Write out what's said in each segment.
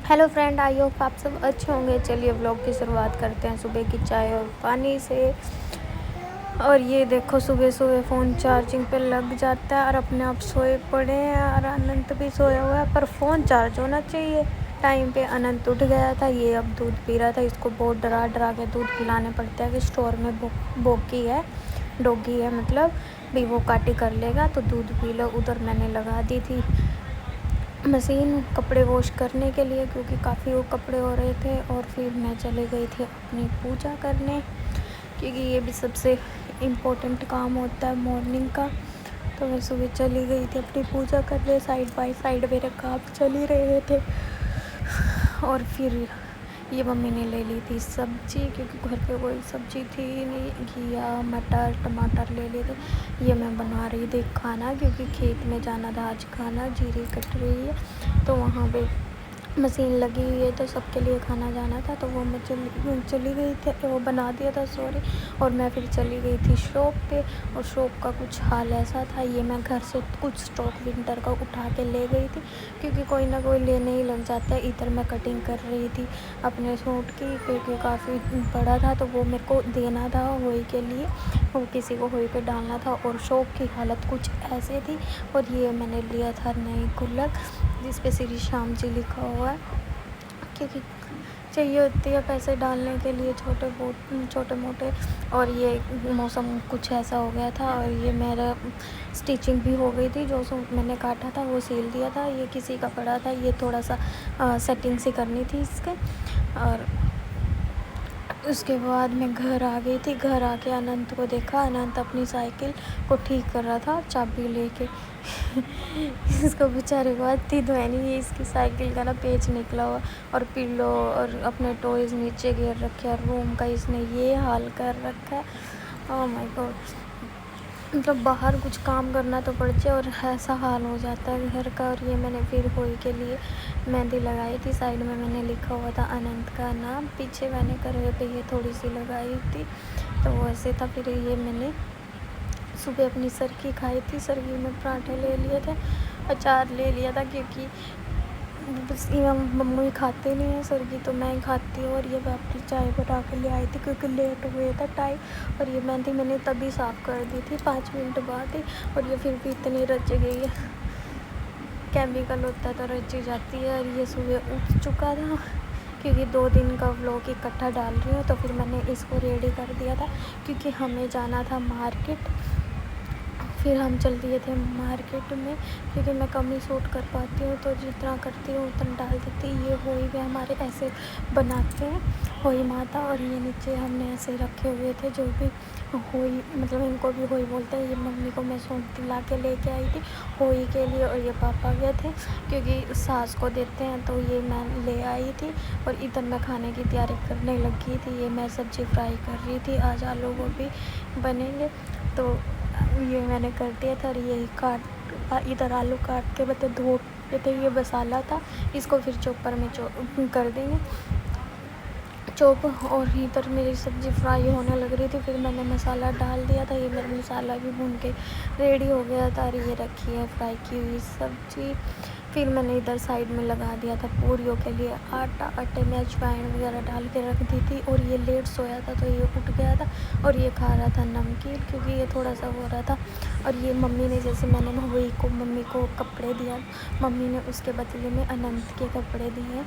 Hello friend, I hope आप सब अच्छे होंगे। चलिए व्लॉग की शुरुआत करते हैं सुबह की चाय और पानी से। और ये देखो सुबह सुबह फ़ोन चार्जिंग पे लग जाता है और अपने आप सोए पड़े हैं। और अनंत भी सोया हुआ है, पर फ़ोन चार्ज होना चाहिए टाइम पे। अनंत उठ गया था, ये अब दूध पी रहा था। इसको बहुत डरा डरा के दूध पिलाने पड़ते हैं कि स्टोर में बोकी है, डॉगी है मतलब, भी वो काटी कर लेगा तो दूध पी लो। उधर मैंने लगा दी थी मशीन कपड़े वॉश करने के लिए, क्योंकि काफ़ी वो कपड़े हो रहे थे। और फिर मैं चली गई थी अपनी पूजा करने, क्योंकि ये भी सबसे इम्पोर्टेंट काम होता है मॉर्निंग का। तो मैं सुबह चली गई थी अपनी पूजा करने, साइड बाय साइड मेरे काम चल ही रहे थे। और फिर ये मम्मी ने ले ली थी सब्जी, क्योंकि घर पे कोई सब्जी थी नहीं। घिया मटर टमाटर ले लिए थे। ये मैं बना रही थी खाना, क्योंकि खेत में जाना था आज। खाना जीरी कट रही है तो वहाँ पे मशीन लगी हुई है, तो सबके लिए खाना जाना था। तो वो मैं चली गई थी, वो बना दिया था सॉरी। और मैं फिर चली गई थी शॉप पे। और शॉप का कुछ हाल ऐसा था, ये मैं घर से कुछ स्टॉक विंटर का उठा के ले गई थी, क्योंकि कोई ना कोई लेने ही लग जाता है। इधर मैं कटिंग कर रही थी अपने सूट की, क्योंकि काफ़ी बड़ा था तो वो मेरे को देना था होली के लिए, वो किसी को होली पे डालना था। और शॉप की हालत कुछ ऐसे थी। और ये मैंने लिया था नई गुल्लक, जिस पे श्री श्याम जी लिखा हुआ है, क्योंकि चाहिए होती है पैसे डालने के लिए छोटे मोटे। और ये मौसम कुछ ऐसा हो गया था। और ये मेरा स्टिचिंग भी हो गई थी, जो सूट मैंने काटा था वो सिल दिया था। ये किसी का पड़ा था, ये थोड़ा सा सेटिंग सी करनी थी इसके। और उसके बाद मैं घर आ गई थी। घर आके अनंत को देखा, अनंत अपनी साइकिल को ठीक कर रहा था चाबी लेके। इसको बेचारे को आती तो है नहीं, इसकी साइकिल का ना पेच निकला हुआ, और पिल्लो और अपने टॉयज़ नीचे गिर रखे हैं। रूम का इसने ये हाल कर रखा है। ओह माय गॉड, मतलब बाहर कुछ काम करना तो पड़ जाए और ऐसा हाल हो जाता है घर का। और ये मैंने फिर होली के लिए मेहंदी लगाई थी। साइड में मैंने लिखा हुआ था अनंत का नाम, पीछे मैंने करवे पे ये थोड़ी सी लगाई थी, तो वो ऐसे था। फिर ये मैंने सुबह अपनी सरकी खाई थी, सरकी में पराठे ले लिए थे, अचार ले लिया था, क्योंकि बस ये मम्मी खाते नहीं है सरगी, तो मैं ही खाती हूँ। और ये मैं अपनी चाय बना के ले आई थी, क्योंकि लेट हो गया था टाइम। और ये मेहंदी मैंने तभी साफ़ कर दी थी 5 मिनट बाद ही। और ये फिर भी इतनी रच गई है, केमिकल होता है तो रच जाती है। और ये सुबह उठ चुका था, क्योंकि 2 दिन का व्लॉग इकट्ठा डाल रही हूँ। तो फिर मैंने इसको रेडी कर दिया था, क्योंकि हमें जाना था मार्केट। फिर हम चल दिए थे मार्केट में, क्योंकि मैं कम ही शूट कर पाती हूँ, तो जितना करती हूँ उतना डाल देती। ये होली में हमारे ऐसे बनाते हैं होली माता। और ये नीचे हमने ऐसे रखे हुए थे, जो भी होली मतलब इनको भी होली बोलते हैं। ये मम्मी को मैं सूट दिला के लेके आई थी होली के लिए। और ये पापा गए थे, क्योंकि सास को देते हैं, तो ये मैं ले आई थी। और इधर मैं खाने की तैयारी करने लगी थी। ये मैं सब्ज़ी फ्राई कर रही थी, आज आलू गोभी बनेंगे, तो ये मैंने कर दिया था। और यही इधर आलू काट के मतलब धो के थे, ये मसाला था, इसको फिर चॉपर में कर देंगे चॉप। और इधर मेरी सब्ज़ी फ्राई होने लग रही थी, फिर मैंने मसाला डाल दिया था। ये मेरा मसाला भी भून के रेडी हो गया था। और ये रखी है फ्राई की हुई सब्ज़ी। फिर मैंने इधर साइड में लगा दिया था पूरियों के लिए आटा, आटे में अजवाइन वगैरह डाल के रख दी थी। और ये लेट सोया था, तो ये उठ गया था और ये खा रहा था नमकीन, क्योंकि ये थोड़ा सा हो रहा था। और ये मम्मी ने, जैसे मैंने मम्मी को कपड़े दिया, मम्मी ने उसके बदले में अनंत के कपड़े दिए।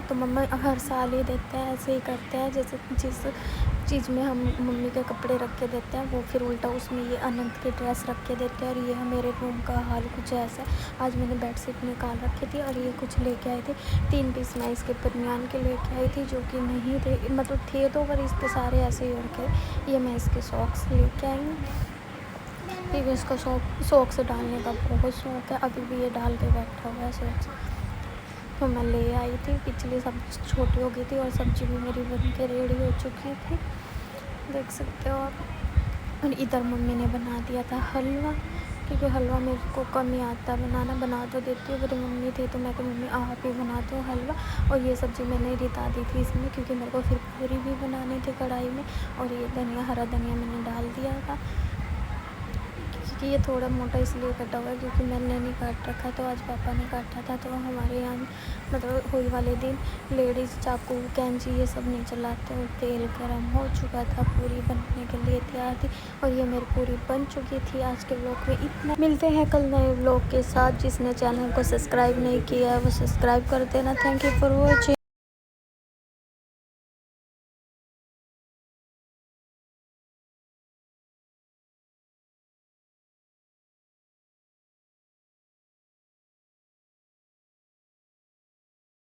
तो मम्मा हर साल ही देते हैं, ऐसे ही करते हैं। जैसे जिस चीज़ में हम मम्मी के कपड़े रख के देते हैं, वो फिर उल्टा उसमें ये अनंत की ड्रेस रख के देते हैं। और ये मेरे रूम का हाल कुछ ऐसा है। आज मैंने बेडशीट निकाल रखी थी, और ये कुछ लेके आए थे 3 पीस मैं इसके बनियान के लेके आई थी, जो कि नहीं थे, मतलब थे तो, पर इसके सारे ऐसे ही रखे। ये मैं इसके सॉक्स लेके आई हूँ, क्योंकि इसका सॉक्स डालने का बहुत शौक है। अभी भी ये डाल के बैठा हुआ है सॉक्स। तो मैं ले आई थी, पिछली सब्जी छोटी हो गई थी, और सब्ज़ी भी मेरी बन के रेडी हो चुकी थी, देख सकते हो आप। और इधर मम्मी ने बना दिया था हलवा, क्योंकि हलवा मेरे को कम ही आता है बनाना। बना तो देती हूँ, मेरी मम्मी थी तो मैं तो मम्मी आप ही बनाती हूँ हलवा। और ये सब्ज़ी मैंने रिता दी थी इसमें, क्योंकि मेरे को फिर पूरी भी बनानी थी कढ़ाई में। और ये धनिया, हरा धनिया मैंने डाल दिया था, कि ये थोड़ा मोटा इसलिए कटा हुआ है, क्योंकि मैंने नहीं काट रखा, तो आज पापा ने काटा था। तो हमारे यहाँ मतलब होली वाले दिन लेडीज़ चाकू कैंची ये सब नहीं चलाते, और तेल गरम हो चुका था, पूरी बनने के लिए तैयार थी और ये मेरी पूरी बन चुकी थी। आज के व्लॉग में इतना, मिलते हैं कल नए व्लॉग के साथ। जिसने चैनल को सब्सक्राइब नहीं किया है वो सब्सक्राइब कर देना। Thank you for watching.